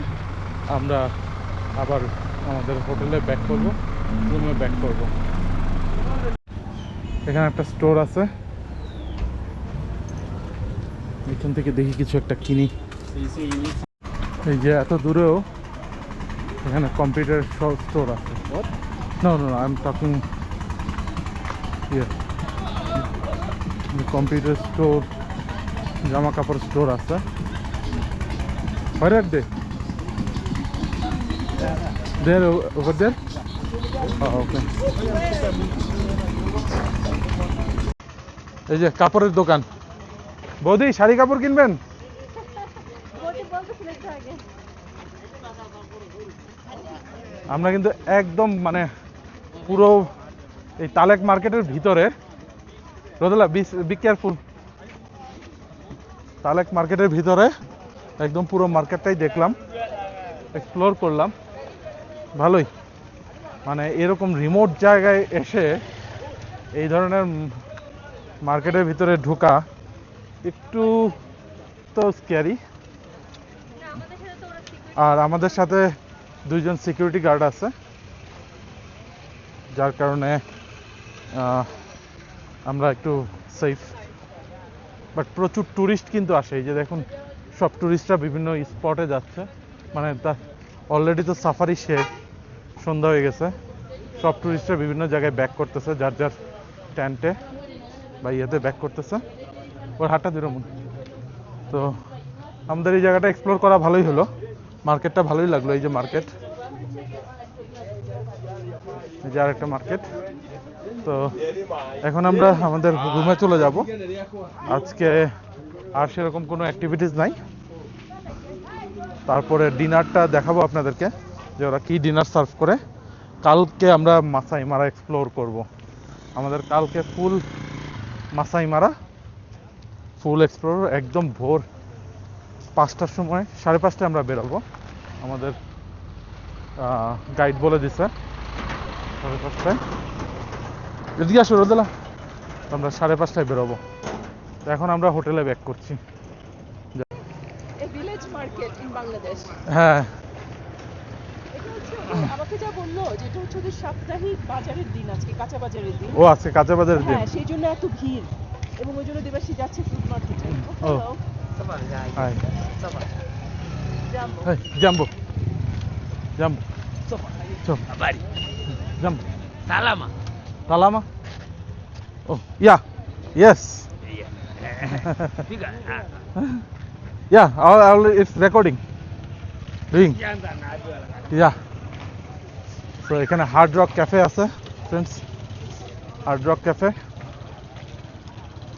আমরা আবার আমাদের হোটেলে ব্যাক করব, রুমে ব্যাক করব। এখানে একটা স্টোর আছে, এখান থেকে দেখি কিছু একটা কিনি। এই যে এত দূরেও এখানে কম্পিউটার স্টোর আছে। No, I am talking here. Computer store, জামা কাপড় স্টোর আছে। Where are they? There, over there? Oh, okay. এই যে কাপড়ের দোকান। বৌদি, শাড়ি কাপড় কিনবেন? আমরা কিন্তু একদম মানে পুরো এই তালেক মার্কেটের ভিতরে, রোদেলা বি কেয়ারফুল, তালেক মার্কেটের ভিতরে একদম পুরো মার্কেটটাই দেখলাম, এক্সপ্লোর করলাম। ভালোই, মানে এরকম রিমোট জায়গায় এসে এই ধরনের মার্কেটের ভিতরে ঢোকা একটু তো স্ক্যারি। আর আমাদের সাথে দুইজন সিকিউরিটি গার্ড আছে, যার কারণে আমরা একটু সেফ। বাট প্রচুর ট্যুরিস্ট কিন্তু আসে, এই যে দেখুন সব ট্যুরিস্টরা বিভিন্ন স্পটে যাচ্ছে, মানে তা অলরেডি তো সাফারি শেষ, সন্ধ্যা হয়ে গেছে, সব ট্যুরিস্টরা বিভিন্ন জায়গায় ব্যাক করতেছে, যার যার ট্যান্টে বা ইয়েতে ব্যাক করতেছে। ওর হাটটা দিরমন। তো আমাদের এই জায়গাটা এক্সপ্লোর করা ভালোই হলো, মার্কেটটা ভালোই লাগলো। এই যে মার্কেট, এই যে আরেকটা মার্কেট। তো এখন আমরা আমাদের রুমে চলে যাব। আজকে আর সেরকম কোনো অ্যাক্টিভিটিস নাই। তারপরে ডিনারটা দেখাবো আপনাদেরকে যে ওরা কি ডিনার সার্ভ করে। কালকে আমরা মাসাই মারা এক্সপ্লোর করব। আমাদের কালকে ফুল মাসাই মারা ফুল এক্সপ্লোর, একদম ভোর 5টার সময়, 5:30টায় আমরা বেরোবো। আমাদের গাইড বলে দিছে 5:30টায়। এদিকে আসো রোদেলা, আমরা 5:30টায় বেরোবো। তো এখন আমরা হোটেলে ব্যাক করছি। A village market in Bangladesh. হ্যাঁ, এটা হচ্ছে আমাকে যা বললো যে এটা হচ্ছে ওদের সাপ্তাহিক বাজারের দিন, আজকে কাঁচা বাজারের দিন। ও আজকে কাঁচা বাজারের দিন। হ্যাঁ, সেই জন্য এত ভিড়, এবং ওই জন্য দেবাশী যাচ্ছে ফুড মার্কেটে। ও হাই হাই জাম্বো জাম্বো চল jumbo Talama? Oh, yeah. Yes. Yeah, it's recording. Doing. Yeah. So এখানে হার্ড রক ক্যাফে আছে ফ্রেন্ডস, হার্ড রক ক্যাফে।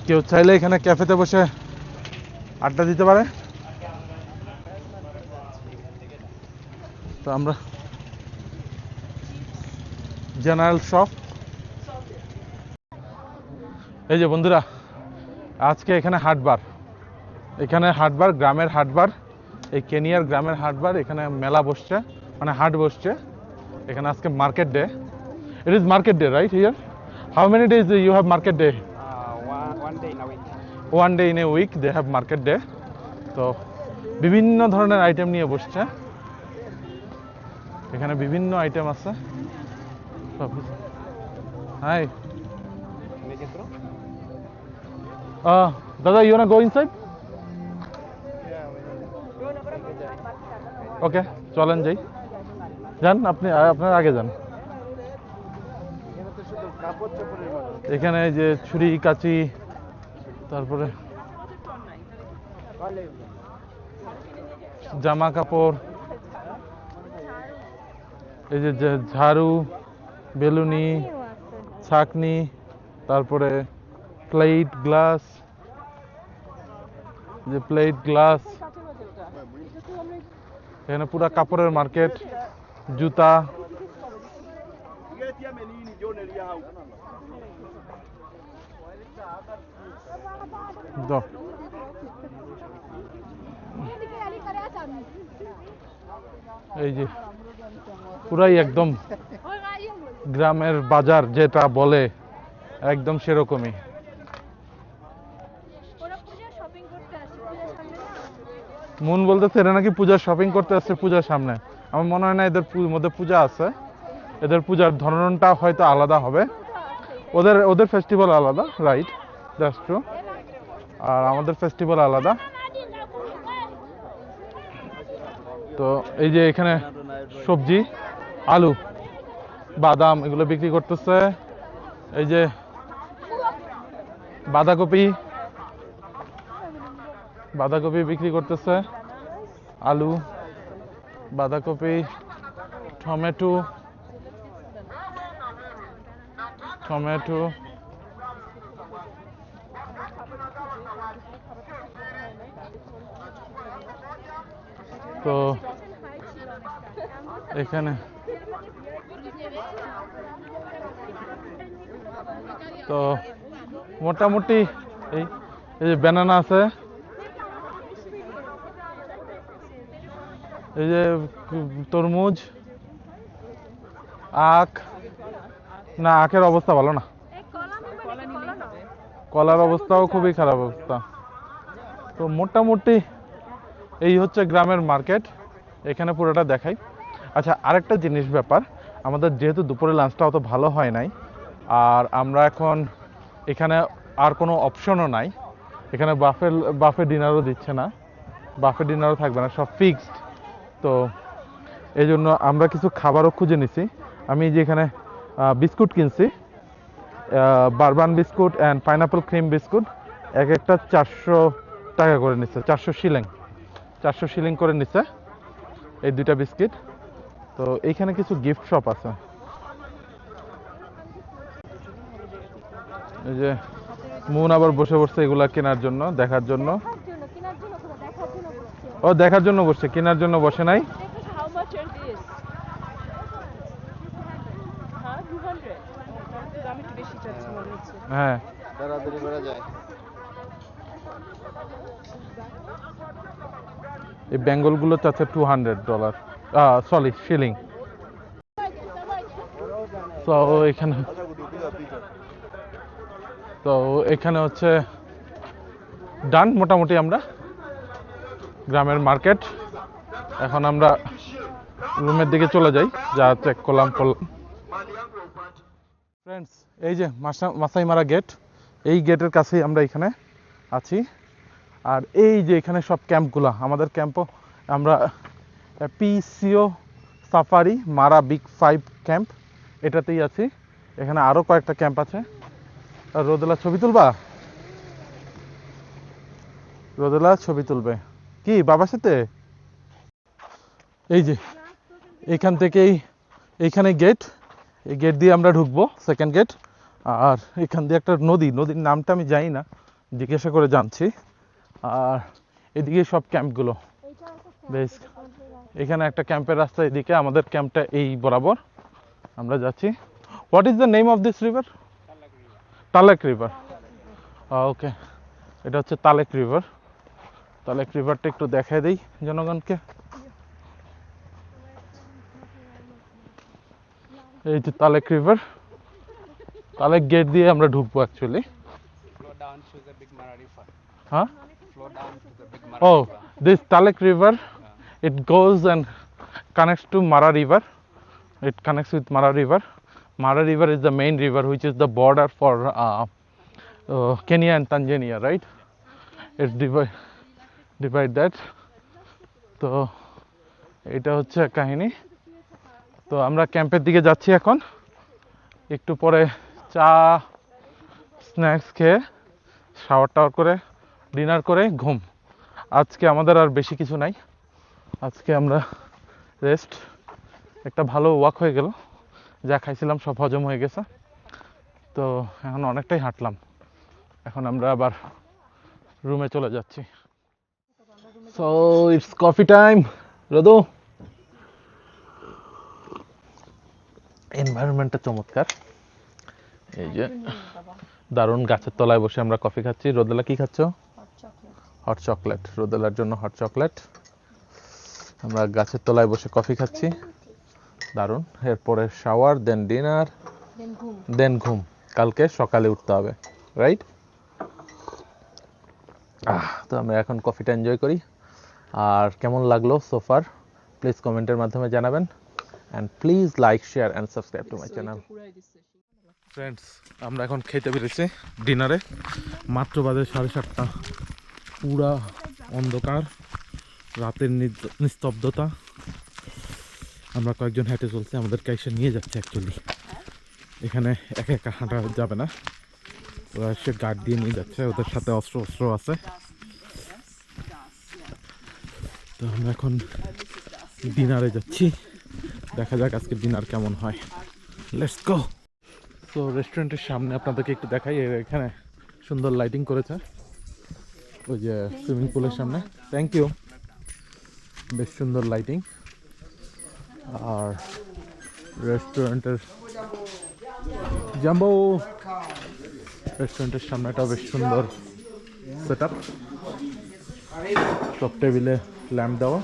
কেউ চাইলে এখানে ক্যাফেতে বসে আড্ডা দিতে পারে। তো আমরা জেনারেল শপ। এই যে বন্ধুরা, আজকে এখানে হাটবার, এখানে হাটবার, গ্রামের হাটবার, এই কেনিয়ার গ্রামের হাটবার। এখানে মেলা বসছে, মানে হাট বসছে এখানে। আজকে market day. It is market day right here? How many days you have market day? One day in a week. One day in a week they have market day. তো বিভিন্ন ধরনের আইটেম নিয়ে বসছে এখানে, বিভিন্ন আইটেম আছে। হাই দাদা, you want to go inside? Okay, চলেন যাই। যান আপনি, আপনার আগে যান। এখানে যে ছুরি কাঁচি, তারপরে জামা কাপড়, এই যে ঝাড়ু, বেলুনি, ছাকনি, তারপরে প্লেট, গ্লাস, যে প্লেট, গ্লাস। এখানে পুরা কাপড়ের মার্কেট, জুতা। এই যে পুরাই একদম গ্রামের বাজার যেটা বলে, একদম সেরকমই। মন বলতেছে এরা নাকি পূজার শপিং করতে আসছে পূজার সামনে। আমার মনে হয় না এদের মধ্যে পূজা আছে, এদের পূজার ধরনটা হয়তো আলাদা হবে। ওদের ফেস্টিভ্যাল আলাদা, রাইট, দ্যাটস ট্রু। আর আমাদের ফেস্টিভ্যাল আলাদা। তো এই যে এখানে সবজি, আলু, বাদাম এগুলো বিক্রি করতেছে। এই যে বাঁধাকপি বিক্রি করতেছে, আলু, বাঁধাকপি, টমেটো, তো এখানে তো মোটামুটি এই যে ব্যানানা আছে, এই যে তরমুজ, আখ। না, আখের অবস্থা ভালো না, কলার অবস্থাও খুবই খারাপ অবস্থা। তো মোটামুটি এই হচ্ছে গ্রামের মার্কেট, এখানে পুরোটা দেখাই। আচ্ছা, আরেকটা জিনিস ব্যাপার, আমাদের যেহেতু দুপুরে লাঞ্চটা অত ভালো হয় নাই, আর আমরা এখন এখানে আর কোনো অপশনও নাই, এখানে বাফে ডিনারও দিচ্ছে না, বাফে ডিনারও থাকবে না, সব ফিক্সড। তো এই জন্য আমরা কিছু খাবারও খুঁজে নিছি। আমি যে এখানে বিস্কুট কিনছি, bourbon biscuit and pineapple cream biscuit, এক একটা 400 টাকা করে নিচ্ছে, 400 শিলিং করে নিচ্ছে এই দুইটা বিস্কিট। তো এইখানে কিছু গিফট শপ আছে, এই যে মুন আবার বসে বসছে এগুলা কেনার জন্য, দেখার জন্য। কেনার জন্য কোথাও দেখার জন্য বসছে। ও দেখার জন্য বসছে, কেনার জন্য বসে নাই। How much are these? হ্যাঁ 200 আমি একটু বেশি চাচ্ছি মনে হচ্ছে। হ্যাঁ, তাড়াতাড়ি করা যায়। এই বেঙ্গলগুলো চাচ্ছে $200, সরি শিলিং। তো এখানে হচ্ছে ডান মোটামুটি আমরা গ্রামের মার্কেট। এখন আমরা রুমের দিকে চলে যাই, যা চেক করলাম। ফ্রেন্ডস, এই যে মাসাই মারা গেট, এই গেটের কাছেই আমরা এখানে আছি। আর এই যে এখানে সব ক্যাম্পগুলো, আমাদের ক্যাম্পও আমরা পিসিও সাফারি মারা বিগ 5 ক্যাম্প এটাতেই আছি। এখানে আরও কয়েকটা ক্যাম্প আছে। আর রোদেলা ছবি তুলবা? রোদেলা ছবি তুলবে কি বাবার সাথে? এই যে এইখান থেকেই, এইখানে গেট, এই গেট দিয়ে আমরা ঢুকবো, সেকেন্ড গেট। আর এখান দিয়ে একটা নদীর নামটা আমি জানি না, জিজ্ঞাসা করে জানছি। আর এদিকে সব ক্যাম্পগুলো বেশ, এখানে একটা ক্যাম্পের রাস্তা, এদিকে আমাদের ক্যাম্পটা এই বরাবর আমরা যাচ্ছি। What is the name of this river? Talek river. Okay, এটা হচ্ছে তালেক রিভার। তালেক রিভারটা একটু দেখাই দিই জনগণকে। এই যে তালেক রিভার, তালেক গেট দিয়ে আমরা ঢুকবো actually. Flow down to the big Mara River. হ্যাঁ, Flow down to the big Mara oh, River. this Talek River, it goes and connects to Mara River. It connects with Mara River. Mara River is the main river, which is the border for Kenya and Tanzania, right? It's divide that. তো এটা হচ্ছে কাহিনী। তো আমরা ক্যাম্পের দিকে যাচ্ছি এখন। একটু পরে চা স্ন্যাক্স খেয়ে শাওয়ার টাওয়ার করে ডিনার করে ঘুম। আজকে আমাদের আর বেশি কিছু নাই, আজকে আমরা রেস্ট। একটা ভালো ওয়াক হয়ে গেল, যা খাইছিলাম সব হজম হয়ে গেছে। তো এখন অনেকটাই হাঁটলাম, এখন আমরা আবার রুমে চলে যাচ্ছি। So it's coffee time. Rodu, এনভায়রনমেন্টটা চমৎকার, এই যে দারুণ গাছের তলায় বসে আমরা কফি খাচ্ছি। রোদেলা কি খাচ্ছ? Hot chocolate. রোদেলার জন্য হট চকলেট। আমরা গাছের তলায় বসে কফি খাচ্ছি, দারুণ। এরপরে শাওয়ার, দেন ডিনার, দেন ঘুম। কালকে সকালে উঠতে হবে, রাইট? তো আমরা এখন কফিটা এনজয় করি। আর কেমন লাগলো সোফার প্লিজ কমেন্টের মাধ্যমে জানাবেন। And please like, share and subscribe to my channel. Friends, আমরা এখন খেতে পেরেছি ডিনারে। মাত্র বাজে 7:30। পুরা অন্ধকার, রাতের নিস্তব্ধতা। আমরা কয়েকজন হেঁটে চলছি, আমাদেরকে এসে নিয়ে যাচ্ছে অ্যাকচুয়ালি। এখানে একা একা হাঁটা যাবে না, ওরা এসে গার্ড দিয়ে নিয়ে যাচ্ছে, ওদের সাথে অস্ত্র আছে। তো আমরা এখন ডিনারে যাচ্ছি, দেখা যাক আজকে ডিনার কেমন হয়। Let's go. তো রেস্টুরেন্টের সামনে আপনাদেরকে একটু দেখাই, এখানে সুন্দর লাইটিং করেছে, ওই যে সুইমিং পুলের সামনে। থ্যাংক ইউ, বেশ সুন্দর লাইটিং। আর রেস্টুরেন্টের জাম্বো, রেস্টুরেন্টের সামনেটা বেশ সুন্দর সেট আপ, সব টেবিলে ল্যাম্প দেওয়া।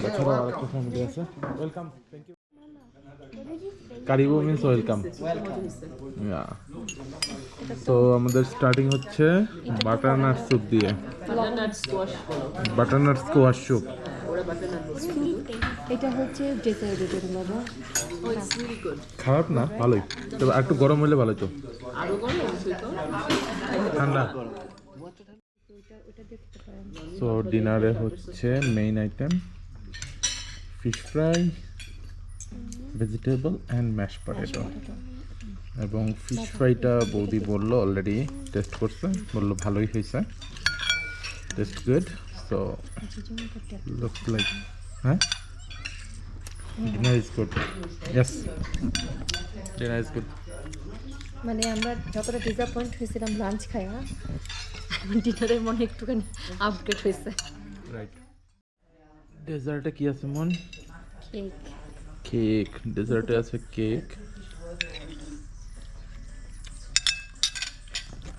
তাছাড়াও আরেকটা ফ্যামিলি আছে। Welcome, thank you. কারিবু মিন্স ওয়েলকাম। তো আমাদের স্টার্টিং হচ্ছে বাটারনাট স্যুপ দিয়ে, বাটারনাট স্কোয়াশ স্যুপ। এটা হচ্ছে ডেজার্টের জন্য বাবা। Oh it's really good. খারাপ না, ভালোই, তবে আর একটু গরম হলে ভালো তো। আরো গরম হইতো। ঠান্ডা। ওটা দেখতে পারেন। সো ডিনারে হচ্ছে main item fish fry, vegetable and mash potato. এবং ফিশ ফ্রাইটা বৌদি বললো অলরেডি টেস্ট করছে, বললো ভালোই হয়েছে, taste good. So looks like হ্যাঁ dinner is good, yes dinner is good. মানে আমরা যতটা ডিসঅ্যাপয়েন্ট হয়েছিলাম লাঞ্চ খায়া, ডিনারের মনে একটুখানি আপডেট হয়েছে। রাইট। ডেজার্টে কি আছে মন? কেক। কেক, ডেজার্টে আছে কেক।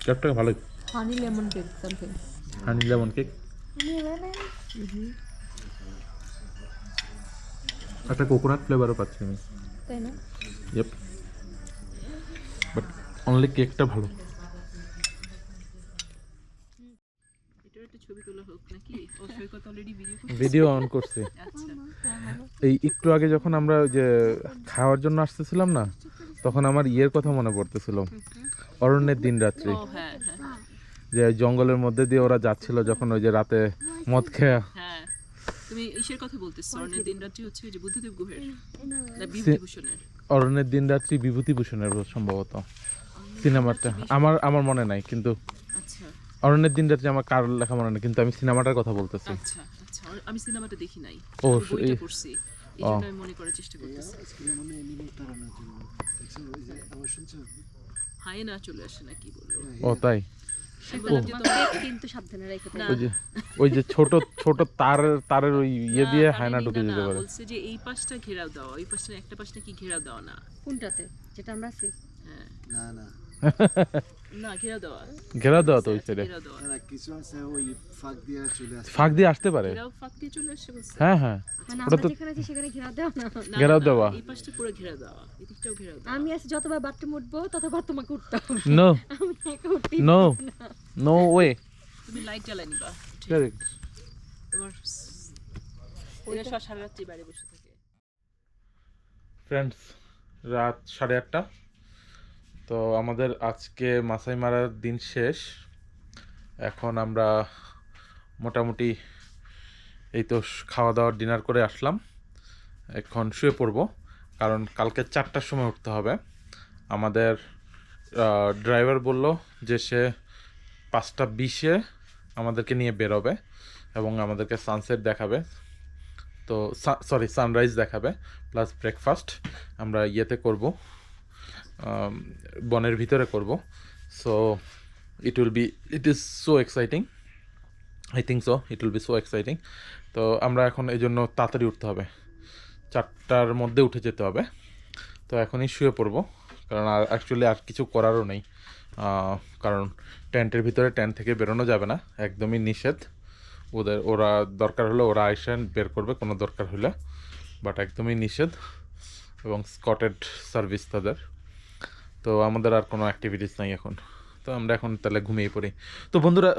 কেকটা ভালোই, honey lemon cake something. Honey lemon cake. একটা কোকোনাট ফ্লেভারও পাচ্ছি আমি। তাই না? ইয়েপ, বাট অনলি কেকটা ভালো। এটার একটা ছবি তোলা হোক নাকি? ও সৈকত অলরেডি ভিডিও করছে। ভিডিও অন করছি। আচ্ছা। এই একটু আগে যখন আমরা ওই যে খাওয়ার জন্য আসতেছিলাম না, তখন আমার ইয়ের কথা মনে পড়তেছিল, অরণ্যের দিন রাত্রি, ও হ্যাঁ হ্যাঁ যে জঙ্গলের মধ্যে দিয়ে ওরা যাচ্ছিল যখন ওই যে রাতে মদ খেয়া। হ্যাঁ। তুমি ইসের কথা বলতেছো, অরণ্যের দিন রাত্রি হচ্ছে ওই যে বুদ্ধদেব গুহের না বিভূতিভূষণের? অরণ্যের দিন রাত্রি বিভূতিভূষণের সম্ভবত সিনেমাটা, আমার মনে নাই, কিন্তু আচ্ছা অরণ্যের দিন রাত্রি আমার কার লেখা মনে নেই, কিন্তু আমি সিনেমাটার কথা বলতেছি। আচ্ছা আচ্ছা। আমি সিনেমাটা দেখি নাই, ও, আমি বইটা এই- পড়ছি, এই জন্য আমি মনে করার চেষ্টা করতেছি। হায়না চলে আসে না কি বললো? ও তাই, আমি বললাম যে তোমার কিন্তু সাবধানে রেখে না, ওই যে ছোট ছোট তারের ওই ইয়ে দিয়ে না, হায়না কানে ঢুকে নিনা যেতে না, পারে। বলছে যে এই পাশটা ঘেরাও দাও, ওই পাশটা একটা পাশটা কি ঘেরাও দাও না? কোনটাতে যেটা আমরা আছি? হ্যাঁ না না না ঘেরাও দেওয়া, ঘেরা দেওয়া তো ওই সাইডে, ঘেরাও দেওয়া, না কিছু আছে ওই ফাঁক দিয়ে চলে আসে। ফাঁক দিয়ে আসতে পারে। ঘেরাও ফাঁক দিয়ে চলে আসছে বলছে। হ্যাঁ হ্যাঁ, মানে ওটা আমরা তো যেখানে আছি সেখানে ঘেরা দেওয়া না। না, ঘেরাও না, দেওয়া। এই পাশটা পুরো ঘেরাও দেওয়া, এদিকটাও ঘেরাও দেওয়া। আমি আছি যতবার বাথরুম উঠবো ততবার তোমাকে উঠতে হবে। নো আমি একা উঠতেই নো পারবো না। No way. তুমি লাইট জ্বালাই নিবা, ঠিক? কারেক্ট। তোমার ওরা সব সারা রাত্রি বাইরে বসে থাকে। ফ্রেন্ডস, রাত 8:30, তো আমাদের আজকে মাসাই মারার দিন শেষ। এখন আমরা মোটামুটি এই তো খাওয়া দাওয়া ডিনার করে আসলাম, এখন শুয়ে পড়ব, কারণ কালকে 4টার সময় উঠতে হবে। আমাদের ড্রাইভার বলল যে সে 5:20-এ আমাদেরকে নিয়ে বেরোবে এবং আমাদেরকে সানসেট দেখাবে, তো সরি সানরাইজ দেখাবে, প্লাস ব্রেকফাস্ট আমরা ইয়েতে করব, বনের ভিতরে করব। So it is so exciting, I think so it will be so exciting. তো আমরা এখন এই জন্য তাড়াতাড়ি উঠতে হবে, 4টার মধ্যে উঠে যেতে হবে। তো এখনই শুয়ে পড়বো, কারণ আর অ্যাকচুয়ালি আর কিছু করারও নেই, কারণ টেন্টের ভিতরে টেন্ট থেকে বেরোনো যাবে না, একদমই নিষেধ। ওরা দরকার হলে ওরা আইসেন বের করবে কোনো দরকার হলে, বাট একদমই নিষেধ, এবং স্কটেড সার্ভিস তাদের। তো আমাদের আর কোনো অ্যাক্টিভিটিস নাই এখন, তো আমরা এখন তাহলে ঘুমিয়ে পড়ি। তো বন্ধুরা,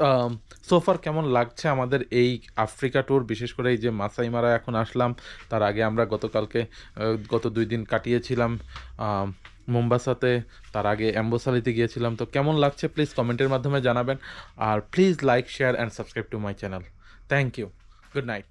সোফার কেমন লাগছে আমাদের এই আফ্রিকা ট্যুর, বিশেষ করে এই যে মাসাই মারা এখন আসলাম, তার আগে আমরা গত 2 দিন কাটিয়েছিলাম মোম্বাসাতে, তার আগে অ্যাম্বোসালিতে গিয়েছিলাম। তো কেমন লাগছে প্লিজ কমেন্টের মাধ্যমে জানাবেন, আর please like share and subscribe to my channel. Thank you, good night.